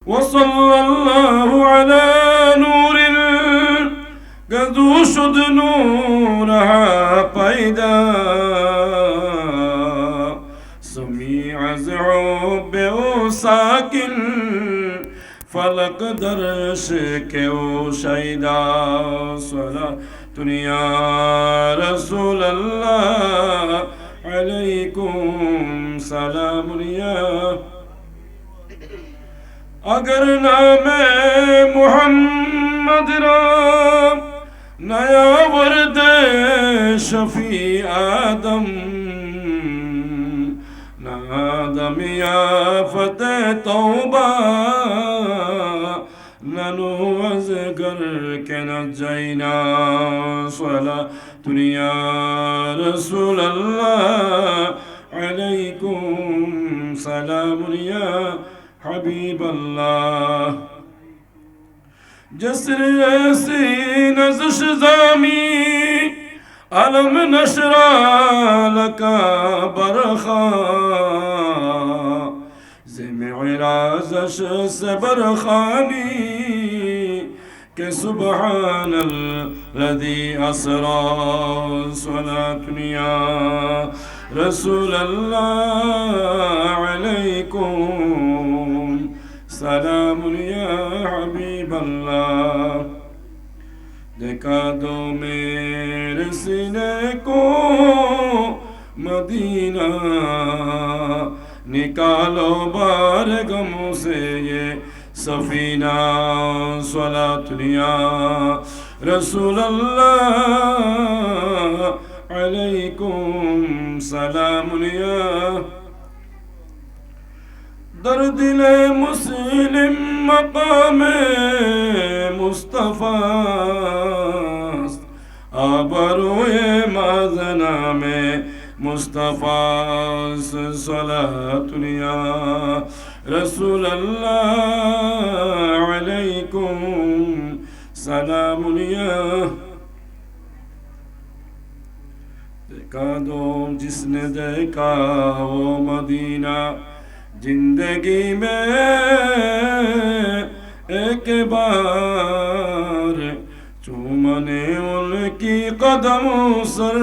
وصلى الله على نور قدو شد نورها پیدا سمیع زعب او ساکن فلق درش کے او شیدا صلاة یا رسول اللہ علیکم سلام یا اگر نام محمد رام نیا ورد شفیع آدم نادم یا فتح توبہ ننو ازگر کے نجینا صلاة یا رسول اللہ علیکم سلام یا حبیب اللہ جسر ایسی نزش زامی علم نشرا لکا برخا زمعرازش سے برخانی کہ سبحان الذي اسرا صلاة یا رسول اللہ علیکم سلام یا حبیب اللہ دکھا دو میرے سینے کو مدینہ نکالو بار غموں سے یہ سفینہ صلاة یا رسول اللہ علیکم سلام یا در دل مسلم مقام مصطفیٰ آبروئے مازنام مصطفیٰ صلاة یا رسول اللہ علیکم سلام یا دیکھا دو جس نے دیکھا وہ مدینہ زندگی میں ایک بار چومنے ان کی قدموں سر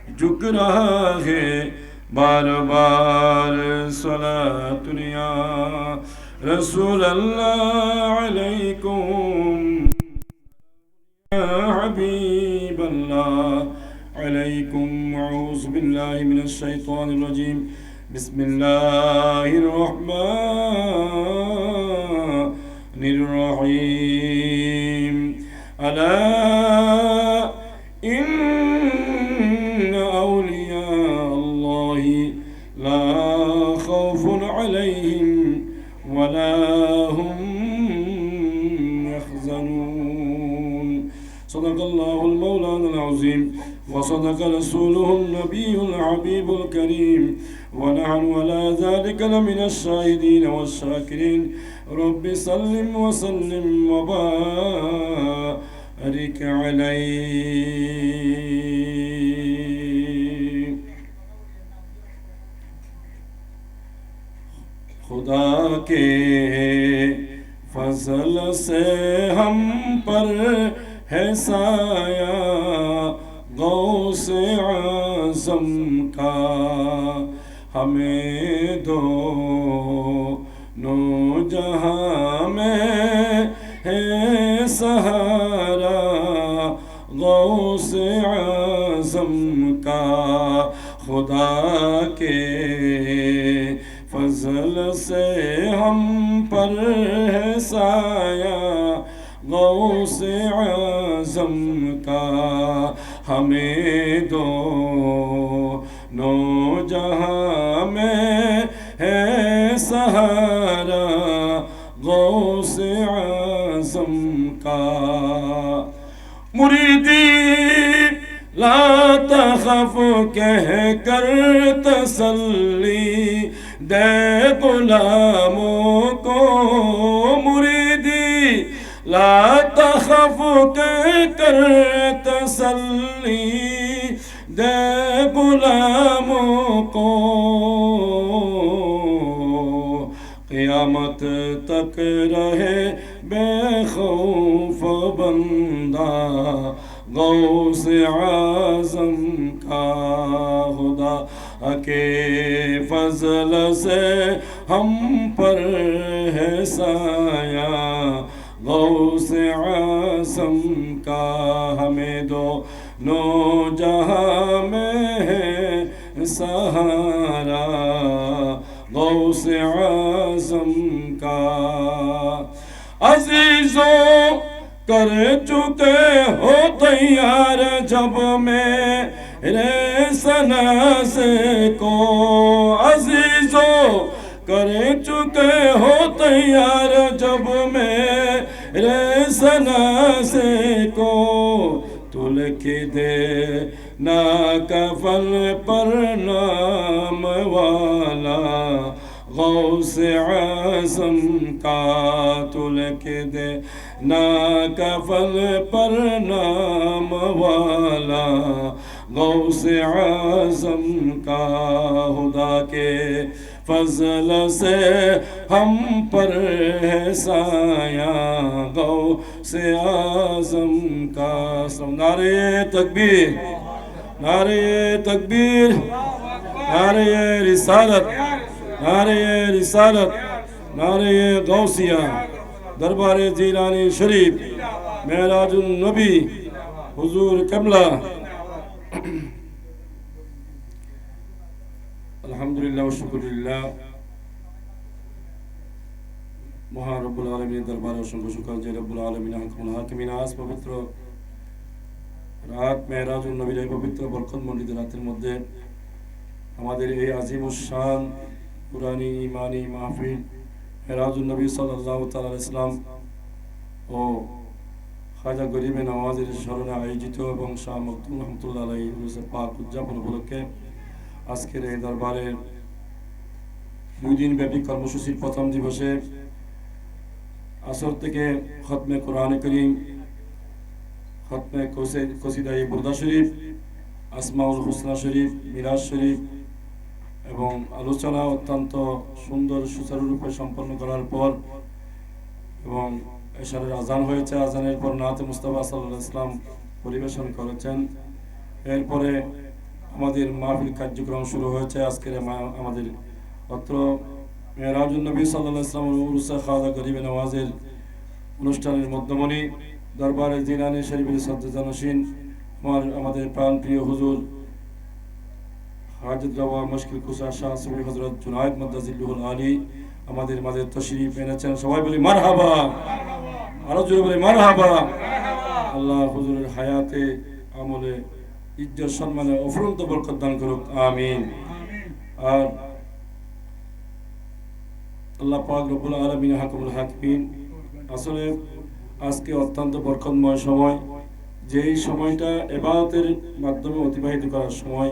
جھک رہا ہے بار بار صلاة یا رسول اللہ علیکم یا حبیب اللہ علیکم اعوذ باللہ من الشیطان الرجیم بسم اللہ الرحمن الرحیم الا ان اولیاء اللہ لا خوف علیہم ولا هم يحزنون صدق الله المولانا العظيم وصدق رسوله النبي الحبيب الكريم ونحن على ذلك لمن الشاهدين والشاكرين رب سلم وسلم وبارك عليه خدا کے فضل سے ہم پر ہے سایہ غوث اعظم کا ہمیں دونوں جہاں میں ہے سہارا غوث اعظم کا خدا کے فضل سے ہم پر ہے سایہ غوث اعظم کا ہمیں دونوں جہاں میں ہے سہارا غوث اعظم کا مریدی لا تخف کہہ کر تسلی دے غلاموں کو مریدی لا تخف کہہ کر تسلی دے غلاموں کو قیامت तक रहे बेखौफ बंदा गौस आज़म का खुदा के फजल से हम पर है साया गौस आज़म का हमें दोनों जहां में है सहारा गौस आज़म का अजीजों कर चुके हो तैयार जब मेरे सनास को अजीजों कर चुके हो तैयार जब मेरे सनास को तुल के दे ना कफन पर नाम वाला गौस आज़म का तुल के दे ना कफन पर नाम वाला गौस आज़म का खुदा के फजल से हम पर है साया गौस आज़म का नारे तकबीर नारे तकबीर नारे रिसालत नारे रिसालत नारे गौसिया दरबार जीलानी शरीफ मेराजुन नबी हुजूर कबला अल्हम्दुलिल्लाह व शुक्रिल्लाह মহান রব্বুল আলামিনের দরবারে অসংখ্য শুকর যে রব্বুল আলামিন হাকিমুল হাকিমিন আজ পবিত্র রাত মেরাজুন নবীর এই পবিত্র বরকতমণ্ডিত রাতের মধ্যে আমাদের এই আজিমুশ শান কুরআনী ঈমানী মাহফিল মেরাজুন নবী সাল্লাল্লাহু তাআলা আলাইহি সাল্লাম ও খাজা গরিবে নওয়াজের স্মরণে আয়োজিত এবং শাহ মখদুম রহমাতুল্লাহ আলাইহি উরুসে পাক উদযাপন উপলক্ষে আজকের এই দরবারের 2 দিন ব্যাপী কর্মসূচির প্রথম দিবসে আসর থেকে খতমে কোরআন করিম খতমে কসিদায়ে বুরদা শরীফ আসমাউল হুসনা শরীফ মিরাজ শরীফ এবং আলোচনা অত্যন্ত সুন্দর সুচারুরূপে সম্পন্ন করার পর এবং এশারের আজান হয়েছে আজানের পর নাতে মুস্তাফা সাল্লাল্লাহু আলাইহি ওয়াসাল্লাম পরিবেশন করেছেন এরপরে আমাদের মাহফিল কার্যক্রম শুরু হয়েছে আজকের আমাদের অত্র মেরাজুন নবী সাল্লাল্লাহু আলাইহি ওয়াসাল্লাম উরুসে খাজা গরিবে নওয়াজের অনুষ্ঠানের মধ্যমণি দরবারে জিলানী শরীফের সজ্জানশীন আমাদের প্রাণপ্রিয় হুজুর হাজত রওয়া মুশকিল কুশা শাহ সুফি হযরত জুনায়েদ মাদ্দাজিল্লুহুল আলী আমাদের মাঝে তশরিফ এনেছেন সবাই বলি মারহাবা আরো জোরে বলি মারহাবা আল্লাহ হুজুরের হায়াতে আমলে ইজ্জত সম্মানে অফুরন্ত বরকত দান করুক আমিন আর আল্লাহ পাক রব্বুল আলামিন হাকিমুল হাকিমিন আসলে আজকে অত্যন্ত বরকতময় সময় যেই সময়টা ইবাদতের মাধ্যমে অতিবাহিত করার সময়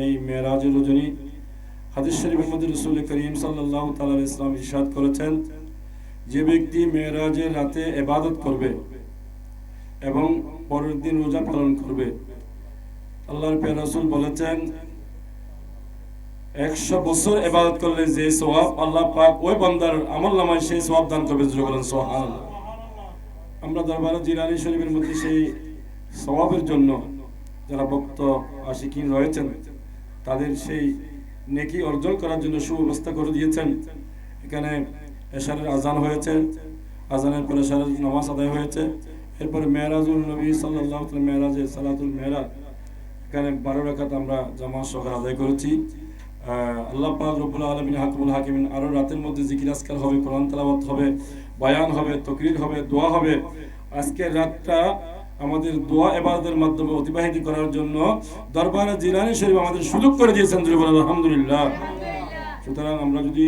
এই মেরাজের রজনী হাদিস শরীফের মধ্যে রাসূল করিম সাল্লাল্লাহু তাআলা আলাইহি ওয়াসাল্লাম ইরশাদ করেছেন যে ব্যক্তি মেরাজের রাতে ইবাদত করবে এবং পরের দিন রোজা পালন করবে আল্লাহর প্রিয় রাসূল বলেছেন 100 বছর ইবাদত করলে যে সওয়াব আল্লাহ পাক ওই বান্দার আমলনামায় সেই সওয়াব দান করবে জোরে বলেন সুবহানাল্লাহ আমরা দরবারে জিলানী শরীফের মধ্যে সেই সওয়াবের জন্য যারা ভক্ত আশিকিন রয়েছেন তাদের সেই নেকি অর্জন করার জন্য সুব্যবস্থা করে দিয়েছেন এখানে এশারের আজান হয়েছে আজানের পরে এশারের নামাজ আদায় হয়েছে এরপরে মেরাজুল নবী সাল্লাল্লাহু আলাইহি মেরাজে সালাতুল মেরাজ এখানে 12 রাকাত আমরা জামাত সহকারে আদায় করেছি আল্লাহ পাক রব্বুল আলামিন হাকিমুল হাকিমিন আরো রাতের মধ্যে জিকির আজকার হবে কোরআন তেলাওয়াত হবে বয়ান হবে তাকরীর হবে দোয়া হবে আজকের রাতটা আমাদের দোয়া ইবাদতের মাধ্যমে অতিবাহিত করার জন্য দরবারে জিলানী শরীফ আমাদের সুযোগ করে দিয়েছেন আলহামদুলিল্লাহ সুতরাং আমরা যদি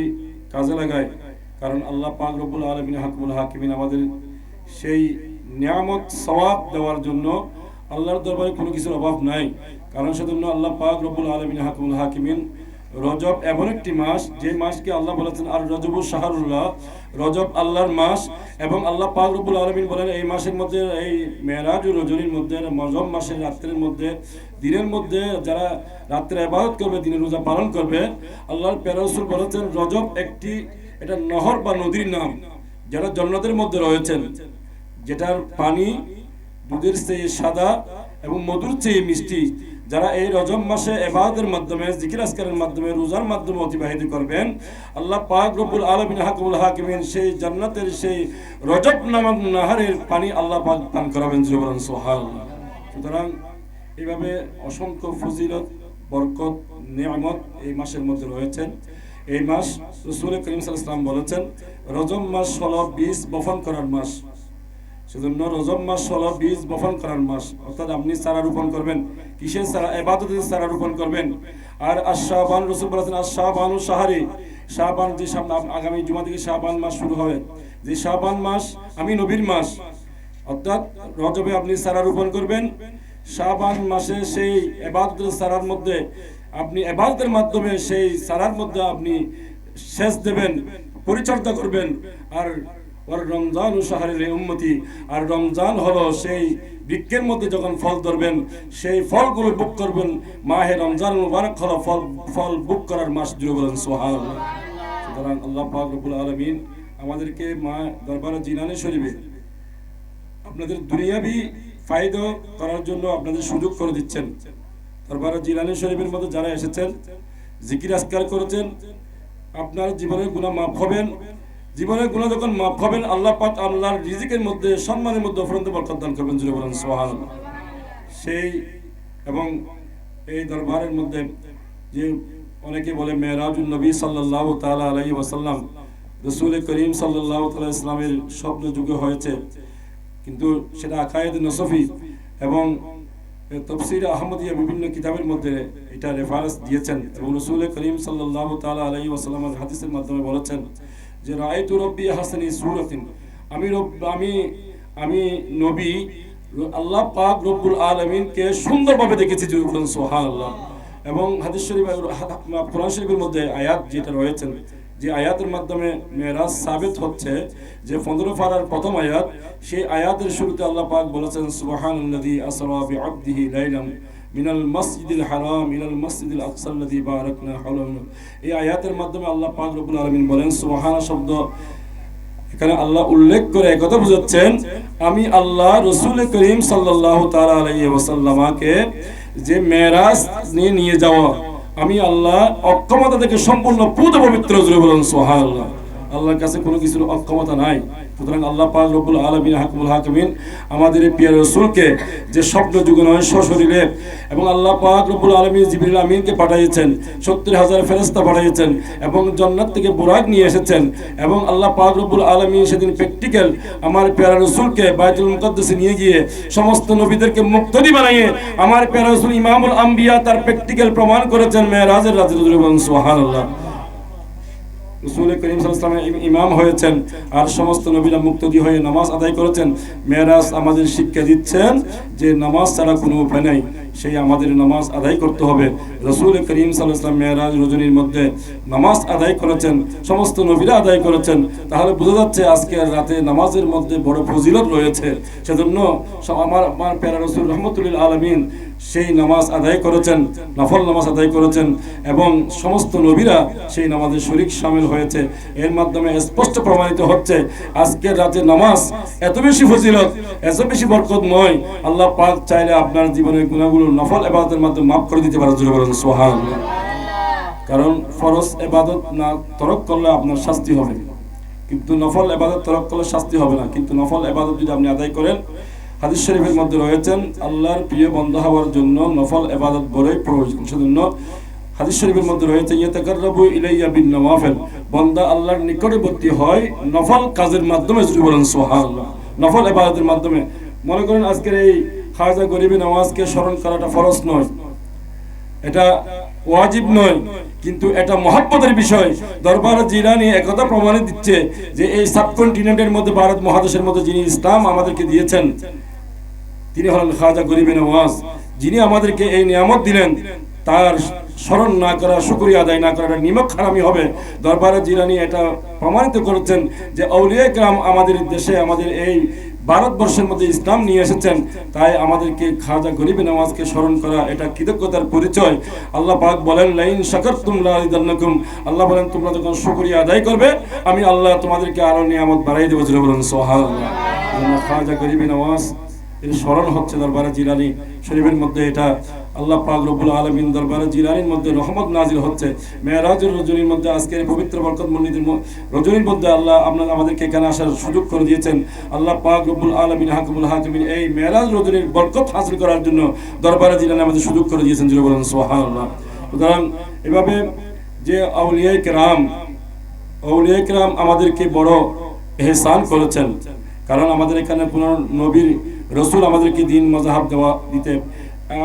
কাজে লাগাই কারণ আল্লাহ পাক রব্বুল আলামিন হাকিমুল হাকিমিন আমাদের সেই নিয়ামত সওয়াব দেওয়ার জন্য আল্লাহর দরবারে কোনো কিছুর অভাব নাই কারণ সেজন্য আল্লাহ পাক রব্বুল আলামিন হাকিমুল হাকিমিন রজব এমন একটি মাস যে মাসকে আল্লাহ বলেছেন আর রজবু শাহরুল্লাহ রজব আল্লাহর মাস এবং আল্লাহ পাক রব্বুল আলামিন বলেন এই মাসের মধ্যে এই মেরাজ ও রজনীর মধ্যে রজব মাসের রাতের মধ্যে দিনের মধ্যে যারা রাতে ইবাদত করবে দিনের রোজা পালন করবে আল্লাহর প্রিয় রাসূল বলেছেন রজব একটি এটা নহর বা নদীর নাম যারা জান্নাতের মধ্যে রয়েছেন, যেটার পানি দুধের চেয়ে সাদা এবং মধুর চেয়ে মিষ্টি, যারা এই রজব মাসে ইবাদতের মাধ্যমে, জিকির আজকারের মাধ্যমে, রোজার মাধ্যমে অতিবাহিত করবেন, আল্লাহ পাক রব্বুল আলামিন হাকিমুল হাকিমিন সেই জান্নাতের সেই রজব নামক নাহারের পানি আল্লাহ পাক পান করাবেন। সুবহানাল্লাহ। সুতরাং এইভাবে অসংখ্য ফজিলত, বরকত, নিয়ামত এই মাসের মধ্যে রয়েছেন। এই মাস রাসূল করিম সাল্লাল্লাহু আলাইহি ওয়াসাল্লাম বলেছেন, রজব মাস হলো বীজ বপন করার মাস। সেজন্য রজব মাস হলো বীজ বপন করার মাস। অর্থাৎ আপনি চারা রোপণ করবেন। কিসের চারা? ইবাদতের চারা রোপণ করবেন। আর আশ-শাবান, রাসূল বলেছেন আশ-শাবানু শাহরি, শাবান যে আগামী জুমা থেকে শাবান মাস শুরু হবে, যে শাবান মাস আমি নবীর মাস। অর্থাৎ রজবে আপনি চারা রোপণ করবেন, শাবান মাসে সেই ইবাদতের চারার মধ্যে আপনি ইবাদতের মাধ্যমে সেই চারার মধ্যে আপনি সেচ দেবেন, পরিচর্যা করবেন। আর রমজান ও শাহরিল উম্মতি, আর রমজান হলো সেই বৃক্ষের মধ্যে যখন ফল ধরবেন, সেই ফলগুলো বুক করবেন। মাহে রমজান মুবারক হলো ফল বুক করার মাস। জুড়ে বলেন সুবহানাল্লাহ। সুতরাং আল্লাহ পাক রব্বুল আলামিন আমাদেরকে মা দরবারে জিনানে শরীফে আপনাদের দুনিয়াবি ফায়দা করার জন্য আপনাদের সুযোগ করে দিচ্ছেন। দরবারে জিলানী শরীফের মধ্যে যারা এসেছেন, জিকির আজকার করেছেন, আপনার জীবনের গুনাহ মাফ হবেন। জীবনের গুনাহ যখন মাফ হবেন, আল্লাহ পাক আল্লাহর রিজিকের মধ্যে, সম্মানের মধ্যে অফুরন্ত বরকত দান করবেন। জুড়ে বলেন সুবহানাল্লাহ। সেই এবং এই দরবারের মধ্যে যে অনেকে বলে মেরাজুন নবী সাল্লাল্লাহু তাআলা আলাইহি ওয়াসাল্লাম, রাসূল করিম সাল্লাল্লাহু তাআলা ইসলামের স্বপ্ন যুগে হয়েছে, কিন্তু সেটা আকায়েদ নসফি এবং তাফসীর আহমদিয়া বিভিন্ন কিতাবের মধ্যে এটা রেফারেন্স দিয়েছেন। এবং রাসূল করিম সাল্লাল্লাহু তাআলা আলাইহি ওয়াসাল্লামের হাদিসের মাধ্যমে বলেছেন যে রাআইতু রাব্বি হাসানি সূরাতিন, আমি নবী আল্লাহ পাক রব্বুল আলামিনকে সুন্দরভাবে দেখেছি। সুবহানাল্লাহ। এবং হাদিস শরীফ, কোরআন শরীফের মধ্যে আয়াত যেটা রয়েছেন, যে আয়াতের মাধ্যমে মেরাজ সাবিত হচ্ছে, যে 15 পারার প্রথম আয়াত, সেই আয়াতের শুরুতে আল্লাহ পাক বলেছেন সুবহানাল্লাযী আসরা বিআবদিহি লাইলাম মিনাল মাসজিদিল হারাম ইলাল মাসজিদিল আকসাল্লাযী বারাকনা হাওলাহু। এই আয়াতের মাধ্যমে আল্লাহ পাক রব্বুল আলামিন বলেন, সুবহান শব্দ এখানে আল্লাহ উল্লেখ করে একথা বুঝাচ্ছেন, আমি আল্লাহ রাসূল করিম সাল্লাল্লাহু তাআলা আলাইহি ওয়াসাল্লামকে যে মেরাজ নিয়ে যাওয়া, আমি আল্লাহ অক্ষমতা থেকে সম্পূর্ণ পুত পবিত্র। জুড়ে বলেন সুবহানাল্লাহ। আল্লাহর কাছে কোনো কিছুর অক্ষমতা নাই। সুতরাং আল্লাহ পাক রব্বুল আলামিন হাকিমুল হাকিমিন আমাদের এই প্রিয় রাসূলকে যে স্বপ্ন যুগে নয় সশরীরে, এবং আল্লাহ পাক রব্বুল আলামিন জিবরিল আমিনকে পাঠিয়েছেন, 70,000 ফেরেশতা পাঠিয়েছেন, এবং জান্নাত থেকে বুরাক নিয়ে এসেছেন। এবং আল্লাহ পাক রব্বুল আলামিন সেদিন প্র্যাকটিক্যাল আমার প্রিয় রাসূলকে বাইতুল মুকাদ্দাসে নিয়ে গিয়ে সমস্ত নবীদেরকে মুক্তদি বানিয়ে আমার প্রিয় রাসূল ইমামুল আম্বিয়া তার প্র্যাকটিক্যাল প্রমাণ করেছেন মেরাজের রাতে। সুবহানাল্লাহ। রাসূল করিম সাল্লাল্লাহু আলাইহি ওয়াসাল্লাম ইমাম হয়েছেন, আর সমস্ত নবীরা মুক্তদি হয়ে নামাজ আদায় করেছেন। মেরাজ আমাদের শিক্ষা দিচ্ছেন যে নামাজ ছাড়া কোনো উপায় নাই, সেই আমাদের নামাজ আদায় করতে হবে। রাসূল করিম সাল্লাল্লাহু আলাইহি ওয়াসাল্লাম মেরাজ রজনীর মধ্যে নামাজ আদায় করেছেন, সমস্ত নবীরা আদায় করেছেন। তাহলে বোঝা যাচ্ছে আজকের রাতে নামাজের মধ্যে বড় ফজিলত রয়েছে। সেজন্য আমার প্যারা রাসূল রাহমাতুল আলামিন সেই নামাজ আদায় করেছেন, নফল নামাজ আদায় করেছেন, এবং সমস্ত নবীরা সেই নামাজে শরীক শামিল হয়েছে। এর মাধ্যমে স্পষ্ট প্রমাণিত হচ্ছে আজকের রাতে নামাজ এত বেশি ফজিলত, এত বেশি বরকতময়। আল্লাহ পাক চাইলে আপনার জীবনের গুনাহগুলো নফল ইবাদতের মাধ্যমে মাফ করে দিতে পারেন। জোরে বলেন সুবহানাল্লাহ। কারণ ফরজ ইবাদত না তরক করলে আপনার শাস্তি হবে, কিন্তু নফল ইবাদত তরক করলে শাস্তি হবে না। কিন্তু নফল ইবাদত যদি আপনি আদায় করেন, হাদিস শরীফের মধ্যে রয়েছেন আল্লাহর প্রিয় বান্দা হওয়ার জন্য নফল ইবাদত বড়ই প্রয়োজন। সেজন্য হাদিস শরীফের মধ্যে রয়েছে ইয়াতাকাররাবু ইলাইয়া বিন নওয়াফিল, বান্দা আল্লাহর নিকটবর্তী হয় নফল কাজের মাধ্যমে। জুড়ে বলেন সুবহানাল্লাহ। নফল ইবাদতের মাধ্যমে। মনে করেন আজকের এই খাজা গরিবী নামাজকে স্মরণ করাটা ফরজ নয়, এটা ওয়াজিব নয়, কিন্তু এটা মহব্বতের বিষয়। দরবারে জিলানী একথা প্রমাণিত দিচ্ছে যে এই সাবকন্টিনেন্টের মধ্যে, ভারত মহাদেশের মধ্যে যিনি ইসলাম আমাদেরকে দিয়েছেন, তিনি হলেন খাজা গরিবী নওয়াজ, যিনি আমাদেরকে এই নিয়ামত দিলেন। তার স্মরণ না করা, শুকরিয়া আদায় না করা নিমক হারামি হবে। দরবারে জিলানী এটা প্রমাণিত করেছেন যে আউলিয়া কেরাম আমাদের দেশে, আমাদের এই ভারতবর্ষের মধ্যে ইসলাম নিয়ে এসেছেন, তাই আমাদেরকে খাজা গরিব নওয়াজকে স্মরণ করা এটা কৃতজ্ঞতার পরিচয়। আল্লাহ পাক বলেন লাইন শাকারতুম লাযিদান্নাকুম, আল্লাহ বলেন তোমরা যখন শুকরিয়া আদায় করবে আমি আল্লাহ তোমাদেরকে আরো নিয়ামত বাড়াই দেব। জোরে বলুন সুবহানাল্লাহ। খাজা গরিব নওয়াজ এর স্মরণ হচ্ছে দরবারে জিলানী শরীফের মধ্যে। এটা আল্লাহ পাক রব্বুল আলামিন দরবারে জিলানীর মধ্যে রহমত নাজিল হচ্ছে। মেরাজের রজনীর মধ্যে আজকের পবিত্র বরকতমণ্ডিত রজনীর মধ্যে আল্লাহ আমাদেরকে এখানে আসার সুযোগ করে দিয়েছেন। আল্লাহ পাক রব্বুল আলামিন হাকিমুল হাকিমিন এই মেরাজ রজনীর বরকত হাসিল করার জন্য দরবারে জিলানী আমাদের সুযোগ করে দিয়েছেন। জোরে বলুন সুবহানাল্লাহ। সুতরাং এভাবে যে আউলিয়ায়ে কেরাম আমাদেরকে বড় ইহসান করেছেন, কারণ আমাদের এখানে কোনো নবীর রসুল আমাদেরকে দিন মজাহাব দিতে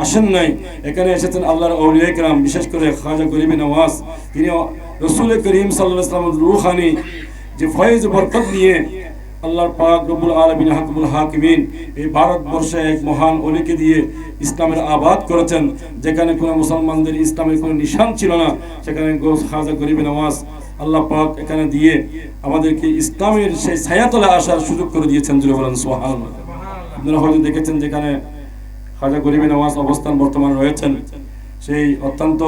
আসেন নাই। এখানে এসেছেন আল্লাহর আউলিয়া কেরাম, বিশেষ করে খাজা গরিব নওয়াজ। তিনি রসুল করিম সাল্লাল্লাহু আলাইহি ওয়াসাল্লামের রূহানি যে ফয়েজ বরকত নিয়ে আল্লাহর পাক রব্বুল আলামিন হাকিমুল হাকিমিন এই ভারতবর্ষে এক মহান ওলিকে দিয়ে ইসলামের আবাদ করেছেন। যেখানে কোনো মুসলমানদের ইসলামের কোনো নিশান ছিল না, সেখানে খাজা গরিব নওয়াজ আল্লাহ পাক এখানে দিয়ে আমাদেরকে ইসলামের সেই ছায়াতলে আসার সুযোগ করে দিয়েছেন। জোরে বলেন সুবহানাল্লাহ। আপনারা হয়তো দেখেছেন যেখানে খাজা গরিব নওয়াজ অবস্থান বর্তমান রয়েছেন, সেই অত্যন্ত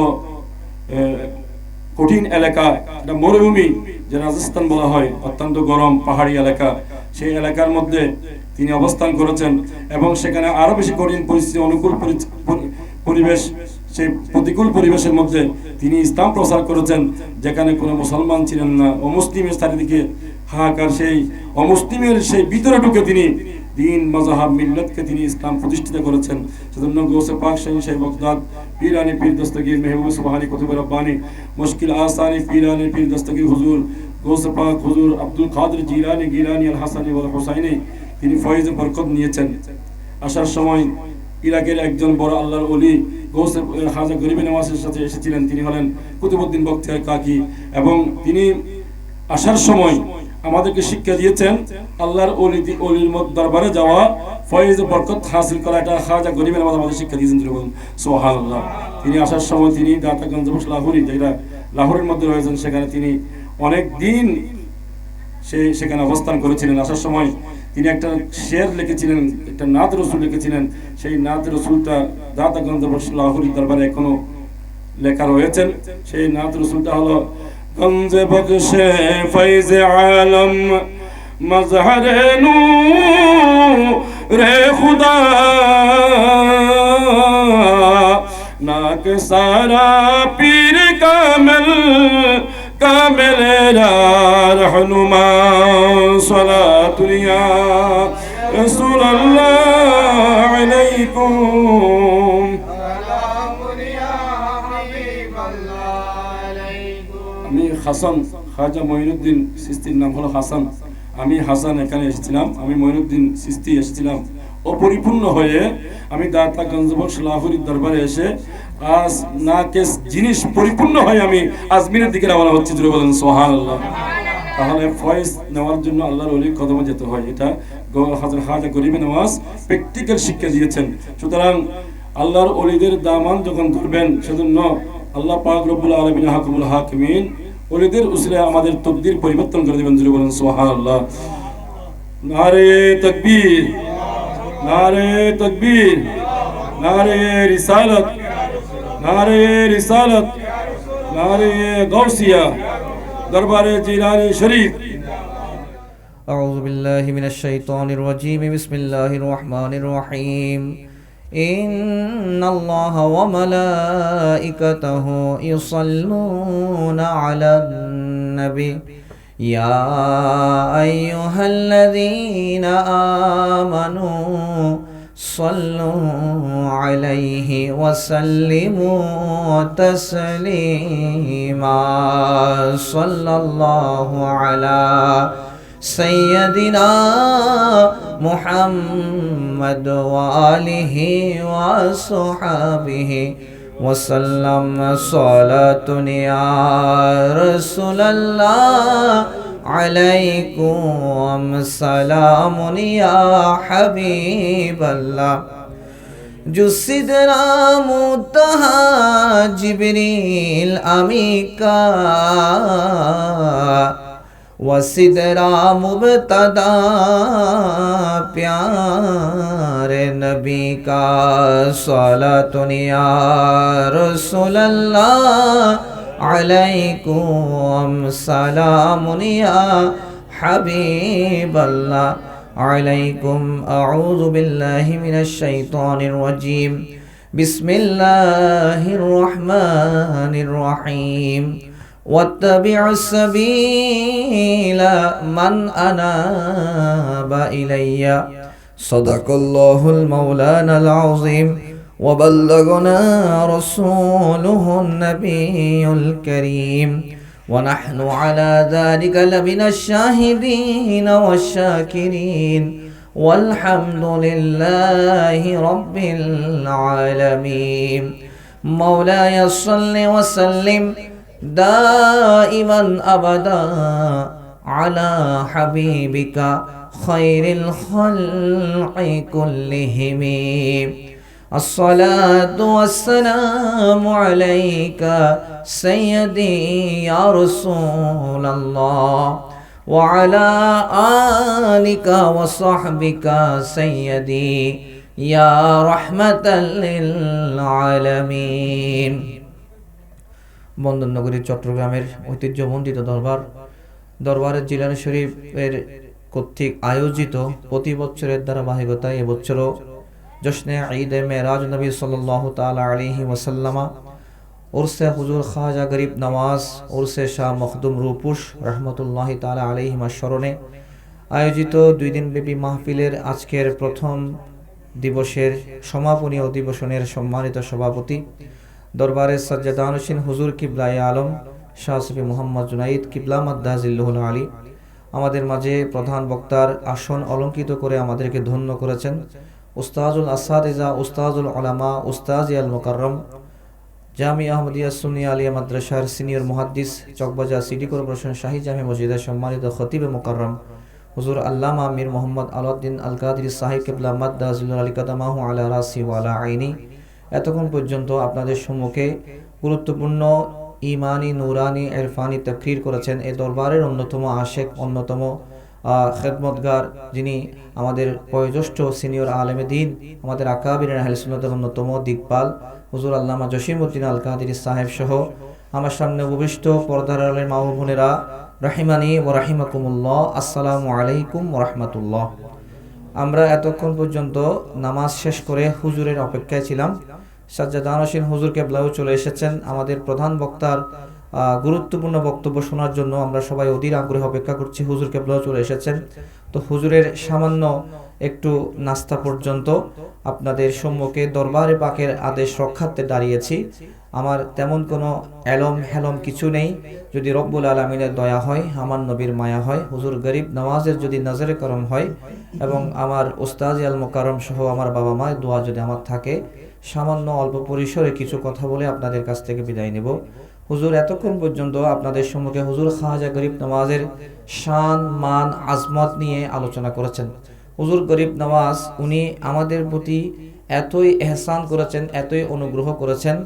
কঠিন এলাকা, এটা মরুভূমি যে রাজস্থান বলা হয়, অত্যন্ত গরম পাহাড়ি এলাকা, সেই এলাকার মধ্যে তিনি অবস্থান করেছেন এবং সেখানে আরো বেশি কঠিন পরিস্থিতি, অনুকূল পরিবেশ, সেই প্রতিকূল পরিবেশের মধ্যে তিনি ইসলাম প্রচার করেছেন। যেখানে কোনো মুসলমান ছিলেন না, অমুসলিমের চারিদিকে হাহাকার, সেই অমুসলিমের সেই ভিতরে ঢুকে তিনি দিন মজাহাব মিল্লাতকে তিনি ইসলাম প্রতিষ্ঠিত করেছেন। সেজন্য গৌসে পাক শাহী বগদাদ পীরানি পীর দস্তগীর মেহবুব সুবহানী কুতুব রব্বানী মুশকিল আসানি পীরানি পীর দস্তগীর হুজুর গৌসে পাক হুজুর আব্দুল কাদের জিলানী গিলানী আল হাসানী ওয়াল হুসাইনি তিনি ফয়েজ বরকত নিয়েছেন। আসার সময় ইরাকের একজন বড় আল্লাহর ওলি গৌসে খাজা গরিব নওয়াজের সাথে এসেছিলেন। তিনি হলেন কুতুবউদ্দিন বখতিয়ার কাকি এবং তিনি আসার সময় আমাদেরকে শিক্ষা দিয়েছেন আল্লাহর ওলির দরবারে যাওয়া, ফয়েজ বরকত হাসিল করা, এটা খাজা গরিব নওয়াজ আমাদের শিক্ষা দিয়েছেন। সুবহানাল্লাহ। তিনি আসার সময় তিনি দাতাগঞ্জ লাহোরি, যেটা লাহোরের মধ্যে রয়েছেন, সেখানে তিনি অনেক দিন সেখানে অবস্থান করেছিলেন। আসার সময় তিনি একটা শের লিখেছিলেন, একটা নাত রসুল লিখেছিলেন। সেই নাত রসুলটা দাতাগঞ্জ লাহোরি দরবারে এখনো লেখা রয়েছেন। সেই নাত রসুলটা হলো গঞ্জ বখশে ফৈজ আলম মজহর নূর খুদা নাক সারা পীর কামিল रहनुमा सलातुनिया रसूलल्लाह अलैकुम। আমি হাসান, খাজা মঈনুদ্দিন চিশতির নাম হলো হাসান। আমি হাসান এখানে এসেছিলাম, আমি মঈনুদ্দিন চিশতি এসেছিলাম অপরিপূর্ণ হয়ে। আমি দাতাগঞ্জ লাহোরের দরবারে এসে আজ নাকেস জিনিস পরিপূর্ণ হয়ে আমি আজমিরের দিকে রওনা হচ্ছি। জোরে বলেন সুবহানাল্লাহ। তাহলে ফয়েজ নেওয়ার জন্য আল্লাহর ওলির কদমে যেতে হয়, এটা হযরত খাজা গরিব নওয়াজ প্র্যাকটিক্যাল শিক্ষা দিয়েছেন। সুতরাং আল্লাহর ওলিদের দামান যখন ধরবেন, সেজন্য আল্লাহ পাক রব্বুল আলামিন হাকিমুল হাকিমিন ওলিদের উসিলায় আমাদের তকদির পরিবর্তন করে দিবেন। জোরে বলেন সুবহানাল্লাহ। নারে তাকবীর, নারে তাকবীর, নারে রিসালাত, নারে রিসালাত, নারে গাউসিয়া, দরবারে জিলানী শরীফ। أعوذ بالله من الشيطان الرجيم بسم الله الرحمن الرحيم إن الله وملائكته يصلون على النبي يا أيها الذين آمنوا صلوا عليه وسلموا تسليما صلى الله على سيدنا محمد وآله وصحبه وسلم صلاة يا رسول الله عليكم سلام يا حبيب الله जो सिदरा मुतहा जिब्रील अमीका वसिदरा मुबतदा प्यारे नबी का सलातुन या रसूलल्लाह अलैकुम सलामुन या हबीबल्लाह अलैकुम अऊज़ु बिल्लाहि मिनश शैतानिर रजीम बिस्मिल्लाहिर रहमानिर रहीम वत्तबि'ु सबीला मन अनाबा इलैया सदक़ल्लाहुल मौलानाल अज़ीम व बल्लगना रसूलुहुन नबियुल करीम व नहनु अला ज़ालिका लमिनश शाहिदीन वश्शाकिरीन वल्हम्दुलिल्लाहि रब्बिल आलमीन मौलाय सल्लि व सल्लिम दाइमन अबदा अला हबीबिका खैरिल खल्क़ि कुल्लिहिम अस्सलातु वस्सलामु अलैका सय्यदी या रसूलल्लाह व अला आलिका व सहबिका सय्यदी या रहमताल लिल आलामीन। বন্দরনগরী চট্টগ্রামের ঐতিহ্যমণ্ডিত দরবারের জিলানী শরীফের কর্তৃক আয়োজিত প্রতি বছরের ধারাবাহিকতায় এবছরও জশ্নে ঈদে মেরাজ নবী সাল্লাল্লাহু তাআলা আলাইহি ওয়াসাল্লামা উরসে হুজুর খাজা গরিব নওয়াজ উরসে শাহ মখদুম রূপুশ রহমতুল্লাহি তাআলা আলাইহিমা স্মরণে আয়োজিত 2 দিনব্যাপী মাহফিলের আজকের প্রথম দিবসের সমাপনী অধিবেশনের সম্মানিত সভাপতি দরবারের সাজ্জাদানশীন হুজুর কিবলায়ে আলম শাহ সুফি মুহাম্মদ জুনাইদ কিবলা মাদ্দাজিল্লাহুল আলী আমাদের মাঝে প্রধান বক্তার আসন অলঙ্কৃত করে আমাদেরকে ধন্য করেছেন। উস্তাজুল আসাতিজা উস্তাজুল উলামা উস্তাজ আল মুকাররম জামিয়া আহমদিয়া সুন্নিয়া আলিয়া মাদ্রাসার সিনিয়র মুহাদ্দিস চকবাজার সিটি কর্পোরেশন শাহী জামে মসজিদের সম্মানিত খতিবে মুকাররম হুজুর আল্লামা মীর মোহাম্মদ আলাউদ্দিন আল কাদরি সাহেব কিবলা মাদ্দাজিল্লাহুল আলী কাদামাহু আলা রাসি ওয়া আলা আইনি। এতক্ষণ পর্যন্ত আপনাদের সম্মুখে গুরুত্বপূর্ণ ইমানি নুরানি ইরফানি তাকরীর করেছেন এই দরবারের অন্যতম আশেক অন্যতম খেদমতগার যিনি আমাদের বয়োজ্যেষ্ঠ সিনিয়র আলেমে দ্বীন আমাদের আকাবির আহলে সুন্নাতের অন্যতম দিকপাল হুজুর আল্লামা জসিমউদ্দিন আল কাদরি সাহেব সহ আমার সামনে উপবিষ্ট পর্দার আলের মা ও বোনেরা রাহিমানি ওয়া রাহিমাকুমুল্লাহ আসসালামু আলাইকুম ওয়া রাহমাতুল্লাহ। আমরা এতক্ষণ পর্যন্ত নামাজ শেষ করে হুজুরের অপেক্ষায় ছিলাম। সাজ্জাদানশীন হুজুর কেবলাও চলে এসেছেন। আমাদের প্রধান বক্তার গুরুত্বপূর্ণ বক্তব্য শোনার জন্য আমরা সবাই অধীর আগ্রহে অপেক্ষা করছি। হুজুর কেবলাও চলে এসেছেন। তো হুজুরের সামান্য একটু নাস্তা পর্যন্ত আপনাদের সম্মুখে দরবারে পাকের আদেশ রক্ষার্থে দাঁড়িয়েছি। আমার তেমন কোনো এলম হেলম কিছু নেই। যদি রব্বুল আলামিনের দয়া হয়, আমার নবীর মায়া হয়, হুজুর গরিব নওয়াজের যদি নজরে করম হয় এবং আমার উস্তাজ আল মুকাররম সহ আমার বাবা মায়ের দোয়া যদি আমার থাকে, সামান্য অল্প পরিসরে কিছু কথা বলে আপনাদের কাছ থেকে বিদায় নেব। হুজুর এতক্ষণ পর্যন্ত আপনাদের সম্মুখে হুজুর খাজা গরিব নওয়াজের শান মান আজমত নিয়ে আলোচনা করেছেন। হুজুর গরিব নওয়াজ উনি আমাদের প্রতি এতই এহসান করেছেন, এতই অনুগ্রহ করেছেন।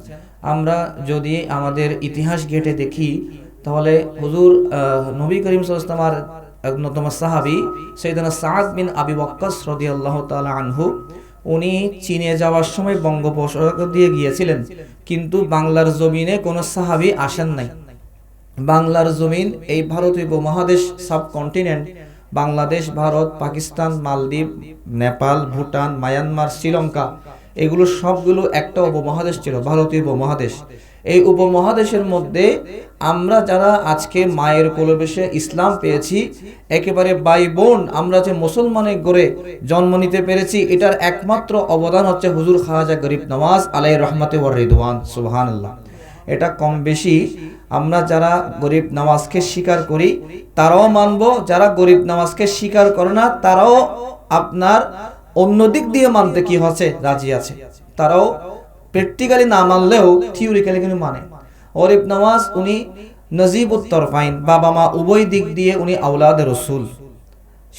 আমরা যদি আমাদের ইতিহাস ঘেঁটে দেখি তাহলে হুজুর নবী করিম সাল্লাল্লাহু আলাইহি ওয়াসাল্লামের অন্যতম সাহাবী সাইয়েদনা সাদ বিন আবি ওয়াক্কাস রাদিয়াল্লাহু তাআলা আনহু উনি চীনে যাওয়ার সময় বঙ্গোপসাগর দিয়ে গিয়েছিলেন, কিন্তু বাংলার জমিনে কোনো সাহাবী আসেন নাই। বাংলার জমিন এই ভারতীয় উপমহাদেশ সাবকন্টিনেন্ট বাংলাদেশ, ভারত, পাকিস্তান, মালদ্বীপ, নেপাল, ভুটান, মায়ানমার, শ্রীলঙ্কা এগুলো সবগুলো একটা উপমহাদেশ ছিল, ভারতীয় উপমহাদেশ। এই উপমহাদেশের মধ্যে আমরা যারা আজকে মায়ের কোলবেশে ইসলাম পেয়েছি, একেবারে ভাই বোন আমরা যে মুসলমানের ঘরে জন্ম নিতে পেরেছি, এটার একমাত্র অবদান হচ্ছে হুজুর খাজা গরিব নওয়াজ আলাইহির রহমতে ওয়ার রিদওয়ান। সুবহানাল্লাহ। এটা কম বেশি আমরা যারা গরিব নওয়াজকে স্বীকার করি তারাও মানব, যারা গরিব নওয়াজকে স্বীকার করে না তারাও আপনার অন্য দিক দিয়ে মানতে কি হচ্ছে রাজি আছে। তারাও প্র্যাকটিক্যালি না মানলেও থিওরিক্যালি কিন্তু মানে। গরিব নওয়াজ উনি নজিবুত তরফাইন, বাবা মা উভয় দিক দিয়ে উনি আওলাদে রসুল,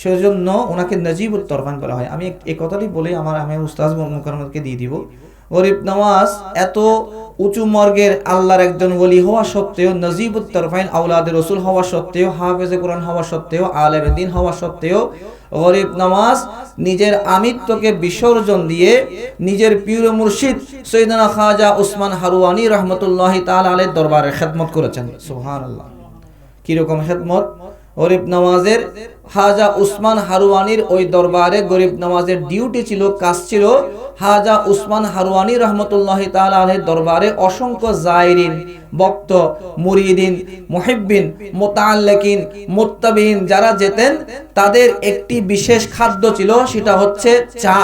সেজন্য ওনাকে নজিবুত তরফাইন বলা হয়। আমি এই কথাটি বলে আমি উস্তাদ মুকাররমকে দিয়ে দিব। গরিব নওয়াজ এত উঁচু মর্গের আল্লাহর একজন ওলি হওয়া সত্ত্বেও, নজিবুত তরফাইন আওলাদে রসুল হওয়া সত্ত্বেও, হাফেজে কোরআন হওয়া সত্ত্বেও, আলেমে দ্বীন হওয়া সত্ত্বেও গরিব নওয়াজ নিজের আমিত্বকে বিসর্জন দিয়ে নিজের পীর মুর্শিদ সৈয়দনা খাজা উসমান হারুয়ানি রহমতুল্লাহি তাআলা আলাইহির দরবারে খেদমত করেছেন। সুবহানাল্লাহ। কিরকম খেদমত? গরিব নওয়াজের খাজা উসমান হারুয়ানির ওই দরবারে গরিব নওয়াজের ডিউটি ছিল, কাজ ছিল খাজা উসমান হারুয়ানি রহমতুল্লাহি তাআলা আলাইহির দরবারে অসংখ্য জায়রিন, ভক্ত, মুরিদিন, মুহিব্বিন, মুতাআল্লিকিন, মুত্তাবিন যারা যেতেন তাদের একটি বিশেষ খাদ্য ছিল, সেটা হচ্ছে চা।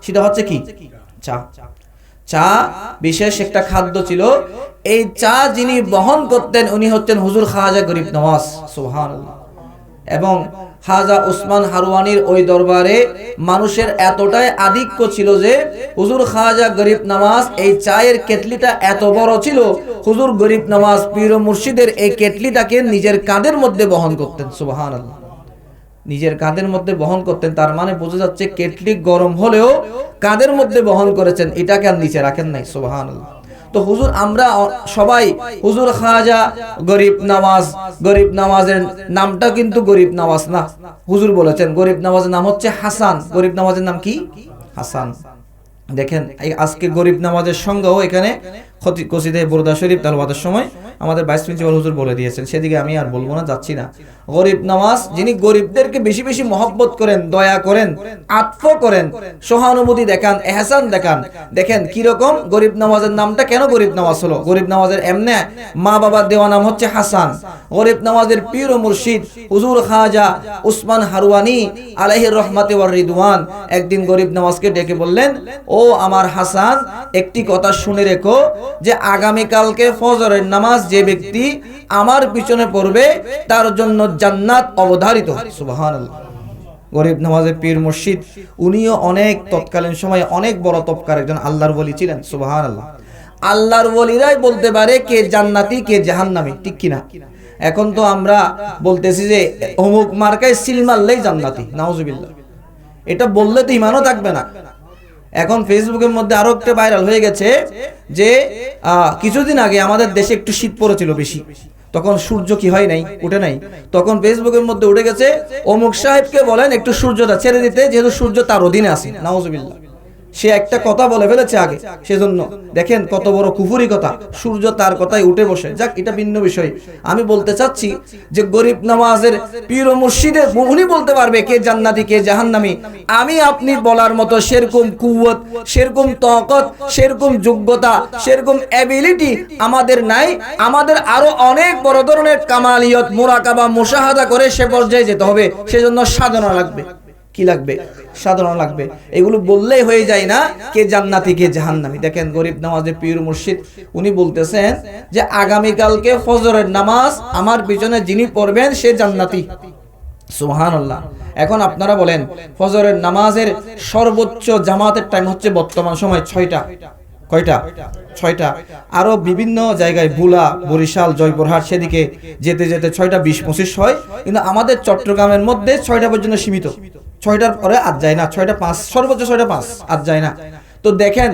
সেটা হচ্ছে কি? চা। চা বিশেষ একটা খাদ্য ছিল। এই চা যিনি বহন করতেন উনি হচ্ছেন হুজুর খাজা গরিব নওয়াজ। সুবহানাল্লাহ। এবং খাজা উসমান হারুয়ানির ওই দরবারে মানুষের এতটাই আধিক্য ছিল যে হুজুর খাজা গরিব নওয়াজ এই চায়ের কেটলিটা এত বড় ছিল, হুজুর গরিব নওয়াজ পীর মুর্শিদের এই কেটলিটাকে নিজের কাঁধের মধ্যে বহন করতেন। সুবহানাল্লাহ। নিজের কাঁধের মধ্যে বহন করতেন, তার মানে বোঝা যাচ্ছে কেটলি গরম হলেও কাঁধের মধ্যে বহন করেছেন, এটাকে আর নিচে রাখেন নাই। সুবহানাল্লাহ। তো হুজুর, আমরা সবাই হুজুর খাজা গরিব নওয়াজ, গরিব নওয়াজের নামটা কিন্তু গরিব নওয়াজ না, হুজুর বলেছেন গরিব নওয়াজের নাম হচ্ছে হাসান। গরিব নওয়াজের নাম কি? হাসান। দেখেন আজকে গরিব নওয়াজের সঙ্গেও এখানে কসিদে বুরদা শরীফ তেলাওয়াতের সময় আমাদের ভাইস প্রিন্সিপাল হুজুর বলে দিয়েছেন, সেদিকে আমি আর বলবো না, যাচ্ছি না। গরিব নওয়াজ যিনি গরিবদেরকে বেশি বেশি মহব্বত করেন, দয়া করেন, আত্ম করেন, সহানুভূতি দেখান, এহসান দেখান। দেখেন কিরকম গরিব নওয়াজের নামটা কেন গরিব নওয়াজ হলো? গরিব নওয়াজের এমনে মা বাবার দেওয়া নাম হচ্ছে হাসান। গরিব নওয়াজের পীর ও মুর্শিদ হুজুর খাজা উসমান হারুয়ানি আলাইহির রহমাতে ওয়ার রিদওয়ান একদিন গরিব নওয়াজকে ডেকে বললেন, ও আমার হাসান, একটি কথা শুনে রেখো যে আগামীকালকে ফজরের নামাজ যে ব্যক্তি আমার পিছনে পড়বে তার জন্য জান্নাত অবধারিত। সুবহানাল্লাহ। গরিব নওয়াজের পীর মুর্শিদ উনিও অনেক তৎকালীন সময়ে অনেক বড় তবকার একজন আল্লাহর ওলি ছিলেন। সুবহানাল্লাহ। আল্লাহর ওলিরাই বলতে পারে কে জান্নাতি কে জাহান্নামী, ঠিক কিনা? এখন তো আমরা বলতেছি যে অমুক মার্কায় সিল মারলেই জান্নাতি, নাউজুবিল্লাহ। এটা বললে তো ঈমানও থাকবে না। এখন ফেসবুকের মধ্যে আরো একটা ভাইরাল হয়ে গেছে যে কিছুদিন আগে আমাদের দেশে একটু শীত পড়েছিল বেশি, তখন সূর্য কি হয় নাই, উঠে নাই, তখন ফেসবুকের মধ্যে উঠে গেছে অমুক সাহেবকে বলেন একটু সূর্যটা ছেড়ে দিতে, যেহেতু সূর্য তার অধীনে আছে। নাউজুবিল্লাহ। সে একটা কথা বলে ফেলেছে আগে, সেজন্য দেখেন কত বড় কুফুরি কথা, সূর্য তার কথায় উঠে বসে। যাক, এটা ভিন্ন বিষয়। আমি বলতে চাচ্ছি যে গরিব নওয়াজের পীর ও মুর্শিদের উনি বলতে পারবে কে জান্নাতি কে জাহান্নামী। আমি আপনি বলার মতো সেরকম কুওয়াত, সেরকম তাকত, সেরকম যোগ্যতা, সেরকম এবিলিটি আমাদের নাই। আমাদের আরো অনেক বড় ধরনের কামালিয়ত, মুরাকাবা, মুশাহাদা করে সে পর্যায়ে যেতে হবে। সেজন্য সাধনা লাগবে। কি লাগবে? সাধনা লাগবে। এগুলো বললেই হয়ে যায় না কে জান্নাতি কে জাহান্নামী। দেখেন গরিব নওয়াজের পীর মুর্শিদ উনি বলতেছেন যে আগামীকালকে ফজরের নামাজ আমার পিছনে যিনি পড়বেন সে জান্নাতি। সুবহানাল্লাহ। এখন আপনারা বলেন ফজরের নামাজের সর্বোচ্চ জামাতের টাইম হচ্ছে বর্তমান সময় 6টা। কয়টা? 6টা। আরো বিভিন্ন জায়গায় ভুলা, বরিশাল, জয়পুরহাট সেদিকে যেতে যেতে 6টা 20-25 হয়, কিন্তু আমাদের চট্টগ্রামের মধ্যে 6টা পর্যন্ত সীমিত। 6টার পরে আজ যায় না, 6টা 5, সর্বোচ্চ 6টা 5, আজ যায় না। তো দেখেন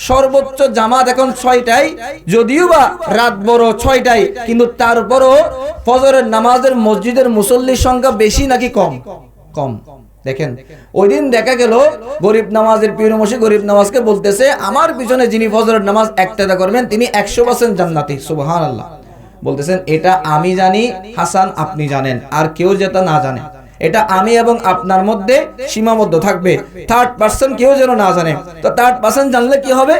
সর্বোচ্চ জামাত এখন 6টায়, যদিও বা রাত বড় 6টায়, কিন্তু তারপরও ফজরের নামাজের মসজিদের মুসল্লির সংখ্যা বেশি নাকি কম? কম। দেখেন ওই দিন দেখা গেল গরিব নামাজের পীর মুর্শিদ গরিব নামাজকে বলতেছে আমার পিছনে যিনি ফজরের নামাজ একটা করবেন তিনি 100% জান্নাতি। সুবহানাল্লাহ। বলতেছেন এটা আমি জানি হাসান, আপনি জানেন, আর কেউ যেটা না জানে। এটা আমি এবং আপনার মধ্যে সীমাবদ্ধ থাকবে, 3rd-person কেউ যেন না জানে। তো 3rd-person জানলে কি হবে?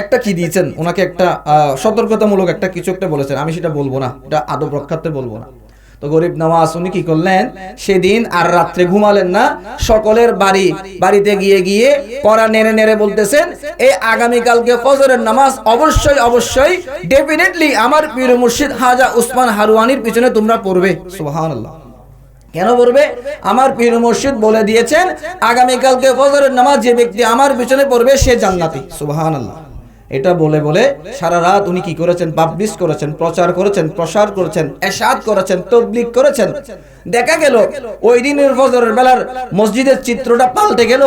একটা কি দিয়েছেন ওনাকে, একটা সতর্কতামূলক একটা কিছু একটা বলেছেন, আমি সেটা বলবো না, এটা আদব রক্ষার্থে বলবো না। তো গরিব নওয়াজ উনি কি করলেন, সেদিন আর রাত্রে ঘুমালেন না, সকলের বাড়িতে গিয়ে পড়া নেড়ে নেড়ে বলতেছেন এই আগামীকালকে ফজরের নামাজ অবশ্যই ডেফিনেটলি আমার পীর মুর্শিদ খাজা উসমান হারুয়ানির পিছনে তোমরা পড়বে। সুবহানাল্লাহ। কেন পড়বে? আমার পীর মুর্শিদ বলে দিয়েছেন আগামীকালকে ফজরের নামাজ যে ব্যক্তি আমার পিছনে পড়বে সে জান্নাতি। সুবহানাল্লাহ। এটা বলে বলে সারা রাত উনি কি করেছেন, পাবলিশ করেছেন, প্রচার করেছেন, প্রসার করেছেন, এরশাদ করেছেন, তাবলীগ করেছেন। দেখা গেল ওই দিনের ফজরের বেলার মসজিদের চিত্রটা পাল্টে গেল।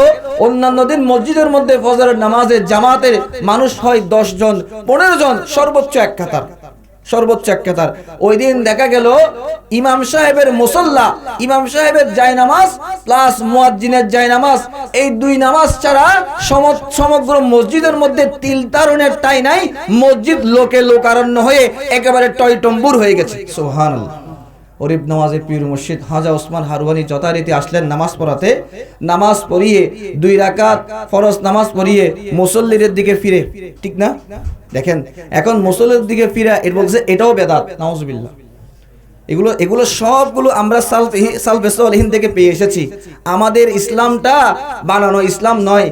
অন্যান্য দিন মসজিদের মধ্যে ফজরের নামাজে জামাতের মানুষ হয় 10 জন 15 জন, সর্বোচ্চ এক কাতার, সর্বোচ্চ এক কাতার। ওই দিন দেখা গেল ইমাম সাহেবের মুসল্লা, ইমাম সাহেবের জায়নামাজ প্লাস মুয়াজ্জিনের জায়নামাজ, এই দুই নামাজ ছাড়া সমগ্র মসজিদের মধ্যে তিল তারুণের ঠাঁই নাই। মসজিদ লোকে লোকারণ্য হয়ে একেবারে টয়টম্বুর হয়ে গেছে। সুবহানাল্লাহ। গরিব নওয়াজের পীর মুর্শিদ হাজা ওসমান হারুয়ানি যথারীতি আসলেন নামাজ পড়াতে। নামাজ পড়িয়ে 2 রাকাত ফরজ নামাজ পড়িয়ে মুসল্লিদের দিকে ফিরে, ঠিক না? দেখেন এখন মুসল্লির দিকে ফিরা এর বলছে এটাও বেদাত, নাউজুবিল্লাহ। এগুলো সবগুলো আমরা সালফে সালেহিন থেকে পেয়ে এসেছি। আমাদের ইসলামটা বানানো ইসলাম নয়,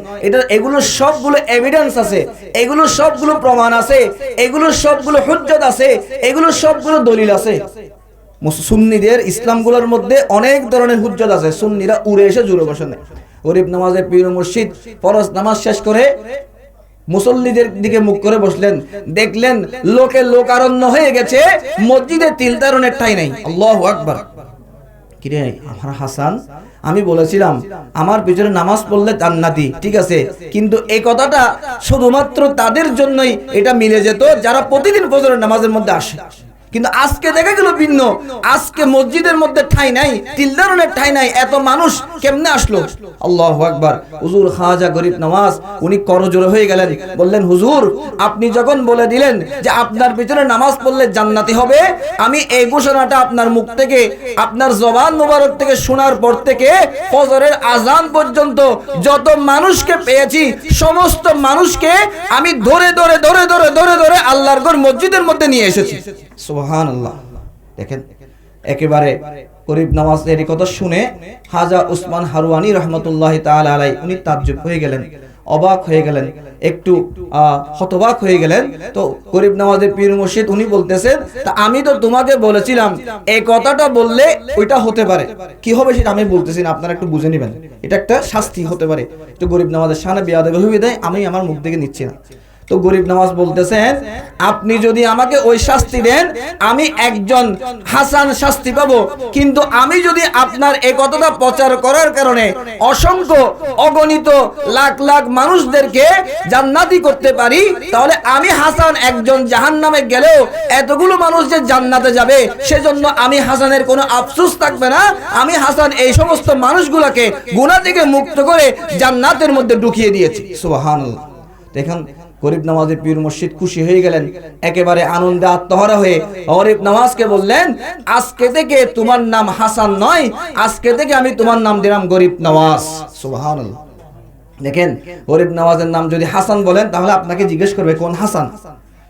এগুলো সবগুলো এভিডেন্স আছে, এগুলো সবগুলো প্রমাণ আছে, এগুলো সবগুলো হুজ্জত আছে, এগুলো সবগুলো দলিল আছে। সুন্নিদের ইসলামগুলোর মধ্যে অনেক ধরনের হুজ্জত আছে, সুন্নিরা উড়ে এসে জুড়ে বসে নেয়। গরিব নামাজের পীর মুর্শিদ ফরজ নামাজ শেষ করে মুসল্লিদের দিকে মুখ করে বসলেন, দেখলেন লোকে লোকারণ্য হয়ে গেছে, মসজিদে তিল তারুণের ঠাঁই নাই। আল্লাহু আকবার। কিরে আমার হাসান, আমি বলেছিলাম আমার পিছনে নামাজ পড়লে জান্নাতি, ঠিক আছে, কিন্তু এই কথাটা শুধুমাত্র তাদের জন্যই এটা মিলে যেত যারা প্রতিদিন ফজরের নামাজের মধ্যে আসে। কিন্তু আজকে দেখা গেল ভিন্ন, আজকে মসজিদের মধ্যে ঠাঁই নাই, তিলদারনের ঠাঁই নাই, এত মানুষ কেমনে আসলো? আল্লাহু আকবার। হুজুর খাজা গরিব নওয়াজ উনি করজোড়ে হয়ে গেলেন, বললেন হুজুর আপনি যখন বলে দিলেন যে আপনার পিছনে নামাজ পড়লে জান্নাতি হবে, আমি এই ঘোষণাটা আপনার মুখ থেকে, আপনার জবান মোবারক থেকে শোনার পর থেকে ফজরের আজান পর্যন্ত যত মানুষকে পেয়েছি সমস্ত মানুষকে আমি ধরে ধরে ধরে ধরে ধরে ধরে আল্লাহর ঘর মসজিদের মধ্যে নিয়ে এসেছি। সুবহানাল্লাহ। দেখেন একেবারে গরিব নওয়াজের এই কথা শুনে খাজা ওসমান হারুয়ানি রহমতুল্লাহি তাআলা আলাইহি উনি তাজ্জুব হয়ে গেলেন, অবাক হয়ে গেলেন, একটু হতবাক হয়ে গেলেন। তো গরিব নওয়াজের পীর মুর্শিদ উনি বলতেছেন, তা আমি তো তোমাকে বলেছিলাম এই কথাটা বললে ওইটা হতে পারে, কি হবে সেটা আমি বলতেছি না, আপনারা একটু বুঝে নেবেন, এটা একটা শাস্তি হতে পারে। তো গরিব নওয়াজের শানে বেয়াদবি হয়ে যায়, আমি আমার মুখ থেকে নিচ্ছি না। তো গরিব নওয়াজ বলতেছেন, আপনি যদি আমাকে ওই শাস্তি দেন আমি একজন হাসান শাস্তি পাবো, কিন্তু আমি যদি আপনার এই কথাটা প্রচার করার কারণে অসংখ্য অগণিত লাখ লাখ মানুষদেরকে জান্নাতি করতে পারি, তাহলে আমি হাসান একজন জাহান্নামে গেলেও এতগুলো মানুষ যে জান্নাতে যাবে সেজন্য আমি হাসানের কোনো আফসোস থাকবে না। আমি হাসান এই সমস্ত মানুষগুলোকে গুনাহ থেকে মুক্ত করে জান্নাতের মধ্যে ঢুকিয়ে দিয়েছি। সুবহানাল্লাহ। দেখেন গরিব নওয়াজের পীর মুর্শিদ খুশি হয়ে গেলেন, একেবারে আনন্দে আত্মহারা হয়ে গরিব নওয়াজকে বললেন, আজকে থেকে তোমার নাম হাসান নয়, আজকে থেকে আমি তোমার নাম দিলাম গরিব নওয়াজ। সুবহানাল্লাহ। দেখেন গরিব নওয়াজের নাম যদি হাসান বলেন তাহলে আপনাকে জিজ্ঞেস করবে কোন হাসান,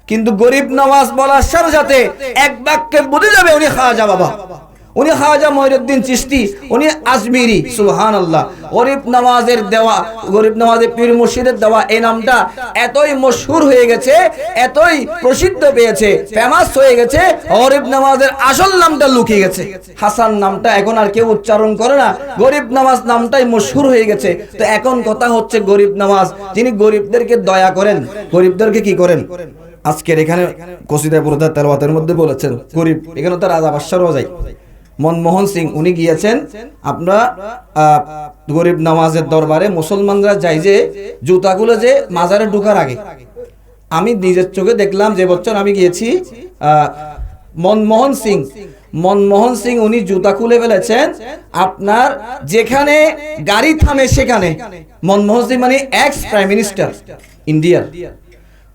কিন্তু গরিব নওয়াজ বলার সাথে সাথে এক বাক্যে বুঝে যাবে উনি খাজা বাবা, উনি খাজা মঈনুদ্দিন চিশতি, উনি আজমিরি। সুবহানাল্লাহ। গরিব নওয়াজের দেওয়া, গরিব নওয়াজের পীর মুর্শিদের দেওয়া এই নামটা এতই মশহুর হয়ে গেছে, এতই প্রসিদ্ধ পেয়েছে, ফেমাস হয়ে গেছে, গরিব নওয়াজের আসল নামটা লুকিয়ে গেছে। হাসান নামটা এখন আর কেউ উচ্চারণ করে না, গরিব নওয়াজ নামটাই মশহুর হয়ে গেছে। তো এখন কথা হচ্ছে গরিব নওয়াজ যিনি গরিবদেরকে দয়া করেন, গরিবদেরকে কি করেন? আজকের এখানে কসিদা বুরদা তেলাওয়াতের মধ্যে বলেছেন গরিব, এখানে তো রাজা বাদশাহও যায়। মনমোহন সিং উনি গিয়েছেন, আমরা গরিব নওয়াজের দরবারে মুসলমানরা যাই যে জুতাগুলো যে মাজারে ঢোকার আগে, আমি নিজের চোখে দেখলাম যে বছর আমি গিয়েছি, মনমোহন সিং উনি জুতা খুলে ফেলেছেন, আপনার যেখানে গাড়ি থামে সেখানে, মনমোহন সিং মানে এক্স প্রাইম মিনিস্টার ইন্ডিয়ার,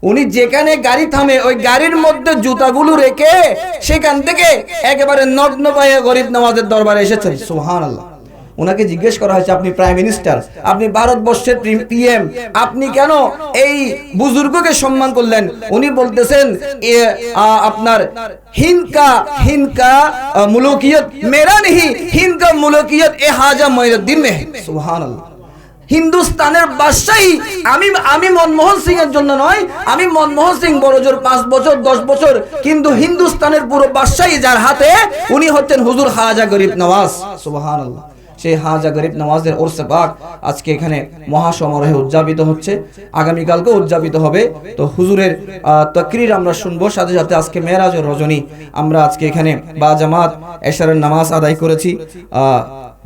উনি যেখানে গাড়ি থামে ওই গাড়ির মধ্যে জুতাগুলো রেখে সেখান থেকে একেবারে নগ্ন পায়ে গরিব নওয়াজের দরবারে এসেছেন। সুবহানাল্লাহ। ওনাকে জিজ্ঞেস করা হয়েছে, আপনি প্রাইম মিনিস্টার, আপনি ভারতবর্ষের পিএম, আপনি কেন এই বুজুর্গকে সম্মান করলেন? উনি বলতেছেন আপনার হিনকা মুলুকিয়ত মেরা নেহি, হিনকা মুলুকিয়ত এ হাজা মঈনুদ্দিন মে है। সুবহানাল্লাহ। হিন্দুস্তানের বাদশাহী আমি মনমোহন সিং এর জন্য নয়, আমি মনমোহন সিং বড় জোর 5 বছর 10 বছর, কিন্তু হিন্দুস্তানের পুরো বাদশাহী যার হাতে উনি হচ্ছেন হুজুর খাজা গরিব নওয়াজ। সুবহানাল্লাহ। সেই হাজা গরিব নওয়াজের ওরসে পাক আজকে এখানে মহাসমারোহে উদযাপিত হচ্ছে, আগামীকালকে উদযাপিত হবে। তো হুজুরের তাকরীর আমরা শুনবো, সাথে সাথে আজকে মেরাজের রজনী আমরা আজকে এখানে বা জামাত এশারের নামাজ আদায় করেছি,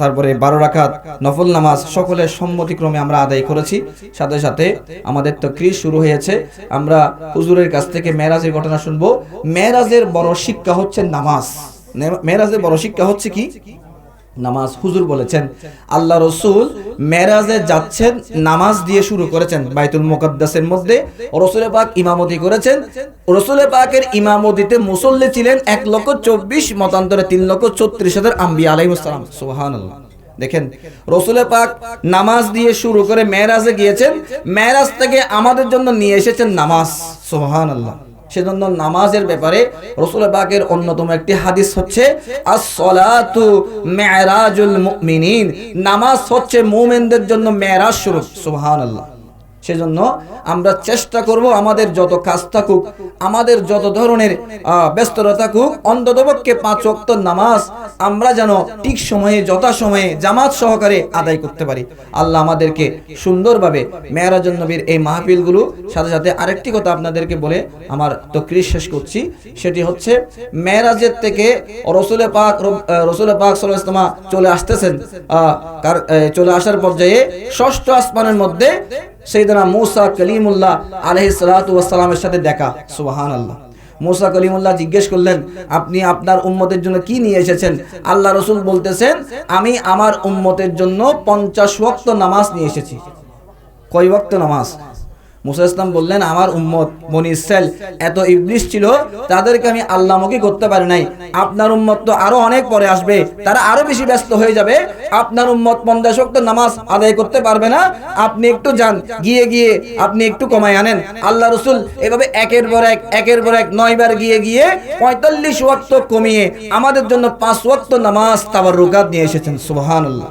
তারপরে 12 রাকাত নফল নামাজ সকলের সম্মতিক্রমে আমরা আদায় করেছি। সাথে সাথে আমাদের তাকরীর শুরু হয়েছে। আমরা হুজুরের কাছ থেকে মেরাজের ঘটনা শুনবো। মেরাজের বড় শিক্ষা হচ্ছে নামাজ। মেরাজের বড় শিক্ষা হচ্ছে কি? নামাজ। হুজুর বলেছেন আল্লাহ রসুল মেরাজে যাচ্ছেন, নামাজ দিয়ে শুরু করেছেন। বাইতুল মুকাদ্দাসের মধ্যে রসুল পাক ইমামতি করেছেন। রসুল পাকের ইমামতিতে মুসল্লি ছিলেন 1,24,000, মতান্তরে 3,34,000 আম্বিয়া আলাইহিস সালাম। সুবহানাল্লাহ। দেখেন রসুল পাক নামাজ দিয়ে শুরু করে মেরাজে গিয়েছেন, মেরাজ থেকে আমাদের জন্য নিয়ে এসেছেন নামাজ। সুবহানাল্লাহ। সেজন্য নামাজের ব্যাপারে রাসূল পাকের অন্যতম একটি হাদিস হচ্ছে আস-সালাতু মি'রাজুল মুমিনিন, নামাজ হচ্ছে মুমিনদের জন্য মেরাজ স্বরূপ। সুবহানাল্লাহ। সেজন্য আমরা চেষ্টা করব আমাদের যত কাজ থাকুক, আমাদের যত ধরনের ব্যস্ততা থাকুক, অন্ততপক্ষে 5 ওয়াক্ত নামাজ আমরা যেন ঠিক সময়ে যথাসময়ে জামাত সহকারে আদায় করতে পারি। আল্লাহ আমাদেরকে সুন্দরভাবে মেরাজুন নবীর এই মাহফিলগুলো, সাথে সাথে আরেকটি কথা আপনাদেরকে বলে আমার তাকরীর শেষ করছি, সেটি হচ্ছে মেরাজের থেকে রাসূল পাক সাল্লাল্লাহু আলাইহি ওয়াসাল্লাম চলে আসতেছেন। চলে আসার পর্যায়ে 6ষ্ঠ আসমানের মধ্যে সাইয়েদনা মুসা কালিমুল্লাহ আলাইহিস সালাতু ওয়াস সালামের সাথে দেখা। সুবহানাল্লাহ। মুসা কালিমুল্লাহ জিজ্ঞেস করলেন, আপনি আপনার উম্মতের জন্য কি নিয়ে এসেছেন? আল্লাহ রাসূল বলতেছেন, আমি আমার উম্মতের জন্য 50 ওয়াক্ত নামাজ নিয়ে এসেছি। কয় ওয়াক্ত নামাজ? মুসা ইসলাম বললেন, আমার উম্মত বনি ইসরাইল এত ইবলিস ছিল, তাদেরকে আমি আল্লাহমুখী করতে পারি নাই। আপনার উম্মত তো আরো অনেক পরে আসবে, তারা আরো বেশি ব্যস্ত হয়ে যাবে, আপনার উম্মত 50 ওয়াক্ত নামাজ আদায় করতে পারবে না। আপনি একটু যান, গিয়ে আপনি একটু কমায় আনেন। আল্লাহ রাসূল এভাবে একের পর এক 9 বার গিয়ে 45 ওয়াক্ত কমিয়ে আমাদের জন্য 5 ওয়াক্ত নামাজ তাবাররুকাত নিয়ে এসেছেন। সুবহানাল্লাহ।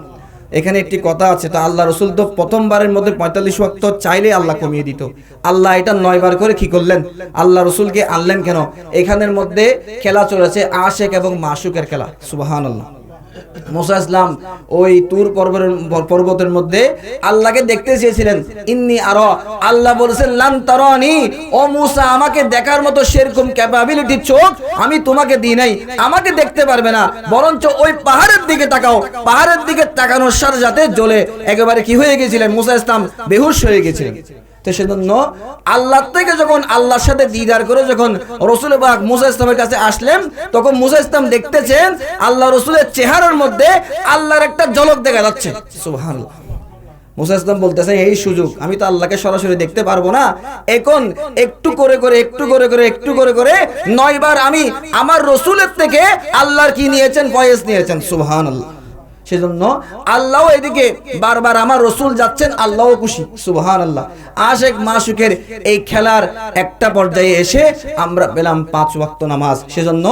এখানে একটি কথা আছে, তো আল্লাহ রসুল তো প্রথমবারের মধ্যে 45 ওয়াক্ত চাইলে আল্লাহ কমিয়ে দিত। আল্লাহ এটা 9 বার করে কি করলেন? আল্লাহ রসুলকে আনলেন কেন? এখানের মধ্যে খেলা চলেছে আশেক এবং মাশুকের খেলা। সুবহানাল্লাহ। মুসা ইসলাম ওই তুর পর্বতের মধ্যে আল্লাহকে দেখতে চেয়েছিলেন। ইন্নী আরা, আল্লাহ বলেছেন লান তারানি, ও মুসা আমাকে দেখার মতো সেরকম ক্যাপাবিলিটি চোখ আমি তোমাকে দিই নাই, আমাকে দেখতে পারবে না, বরঞ্চ ওই পাহাড়ের দিকে তাকাও। পাহাড়ের দিকে তাকানোর সাথে সাথে জ্বলে একেবারে কি হয়ে গেছিলেন? মুসা ইসলাম বেহুশ হয়ে গেছিলেন। তো সেজন্য আল্লাহ থেকে যখন আল্লাহর সাথে দিদার করে যখন রাসূল পাক মুসা ইসলামের কাছে আসলেন, তখন মুসা ইসলাম দেখতেছেন আল্লাহ রাসূলের চেহারার মধ্যে আল্লাহর একটা ঝলক দেখা যাচ্ছে। সুবহানাল্লাহ। মুসা ইসলাম বলতেছেন, এই সুযোগ, আমি তো আল্লাহকে সরাসরি দেখতে পারবো না, এখন একটু করে 9 বার আমি আমার রাসূলের থেকে আল্লাহর কি নিয়েছেন? ফয়েজ নিয়েছেন। সুবহানাল্লাহ। সেজন্য আল্লাহ এদিকে বারবার আমার রসুল যাচ্ছেন, আল্লাহও খুশি। সুবহানাল্লাহ। আশেক মাশুকের এই খেলার একটা পর্যায়ে এসে আমরা পেলাম 5 ওয়াক্ত নামাজ। সেজন্য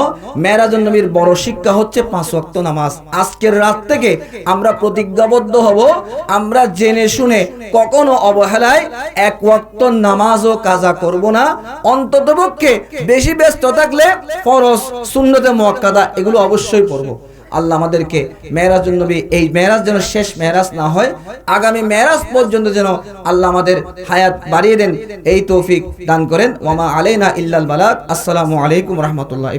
মেরাজুন নবীর বড় শিক্ষা হচ্ছে 5 ওয়াক্ত নামাজ। আজকের রাত থেকে আমরা প্রতিজ্ঞাবদ্ধ হব, আমরা জেনে শুনে কখনো অবহেলায় 1 ওয়াক্ত নামাজও কাজা করব না। অন্ততপক্ষে বেশি ব্যস্ত থাকলে ফরজ, সুন্নতে মুআক্কাদা এগুলো অবশ্যই পড়ব। আল্লাহ আমাদেরকে মেরাজুন নবী এই মেরাজ যেন শেষ মেরাজ না হয়, আগামী মেরাজ পর্যন্ত যেন আল্লাহ আমাদের হায়াত বাড়িয়ে দেন, এই তৌফিক দান করেন। ওয়া মা আলাইনা ইল্লাল বালাগ। আসসালামু আলাইকুম ওয়া রাহমাতুল্লাহ।